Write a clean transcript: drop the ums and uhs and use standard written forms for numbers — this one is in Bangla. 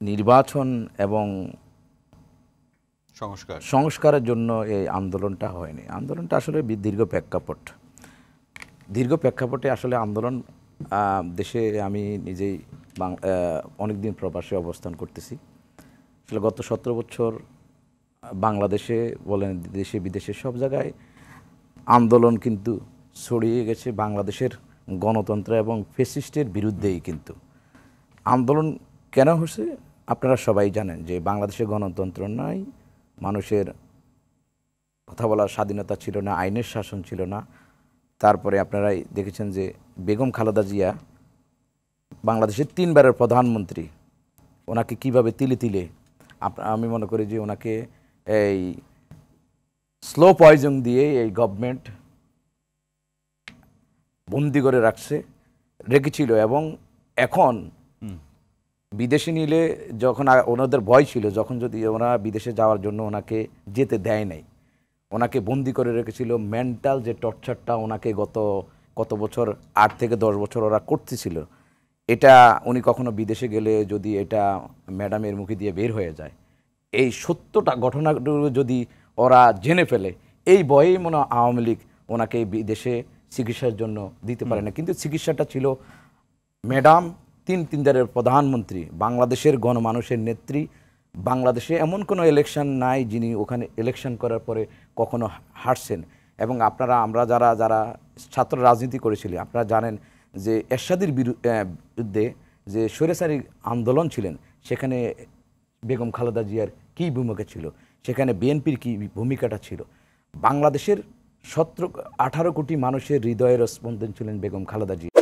নির্বাচন এবং সংস্কারের জন্য এই আন্দোলনটা হয়নি। আন্দোলনটা আসলে দীর্ঘ প্রেক্ষাপটে আসলে আন্দোলন দেশে আমি নিজেই অনেক দিন প্রবাসে অবস্থান করতেছি। আসলে গত 17 বছর বাংলাদেশে বলেন, দেশে বিদেশে সব জায়গায় আন্দোলন কিন্তু ছড়িয়ে গেছে বাংলাদেশের গণতন্ত্র এবং ফ্যাসিস্টের বিরুদ্ধেই। কিন্তু আন্দোলন কেন হয়েছে আপনারা সবাই জানেন, যে বাংলাদেশে গণতন্ত্র নাই, মানুষের কথা বলার স্বাধীনতা ছিল না, আইনের শাসন ছিল না। তারপরে আপনারাই দেখেছেন যে বেগম খালেদা জিয়া বাংলাদেশের 3বারের প্রধানমন্ত্রী, ওনাকে কিভাবে তিলে তিলে, আমি মনে করি যে ওনাকে এই স্লো পয়জন দিয়ে এই গভর্নমেন্ট বন্দি করে রেখেছিল। এবং এখন বিদেশে নিলে যখন ওনাদের ভয় ছিল, যখন যদি ওরা বিদেশে যাওয়ার জন্য ওনাকে যেতে দেয় নাই, ওনাকে বন্দি করে রেখেছিল। মেন্টাল যে টর্চারটা ওনাকে কত বছর 8 থেকে 10 বছর ওরা করতেছিল, এটা উনি কখনো বিদেশে গেলে যদি এটা ম্যাডামের মুখে দিয়ে বের হয়ে যায়, এই সত্যটা ঘটনাগুলো যদি ওরা জেনে ফেলে, এই ভয়েই মনে হয় আওয়ামী লীগ ওনাকে বিদেশে চিকিৎসার জন্য দিতে পারে না। কিন্তু চিকিৎসাটা ছিল ম্যাডাম 3বারের প্রধানমন্ত্রী, বাংলাদেশের গণমানুষের নেত্রী। বাংলাদেশে এমন কোনো ইলেকশন নাই যিনি ওখানে ইলেকশন করার পরে কখনো হারছেন। এবং আমরা যারা ছাত্র রাজনীতি করেছিলি, আপনারা জানেন যে এরশাদের বিরুদ্ধে যে স্বৈরাচারী আন্দোলন ছিলেন, সেখানে বেগম খালেদা জিয়ার কী ভূমিকা ছিল, সেখানে বিএনপির কী ভূমিকাটা ছিল। বাংলাদেশের 18 কোটি মানুষের হৃদয়ের স্পন্দন ছিলেন বেগম খালেদা জিয়া।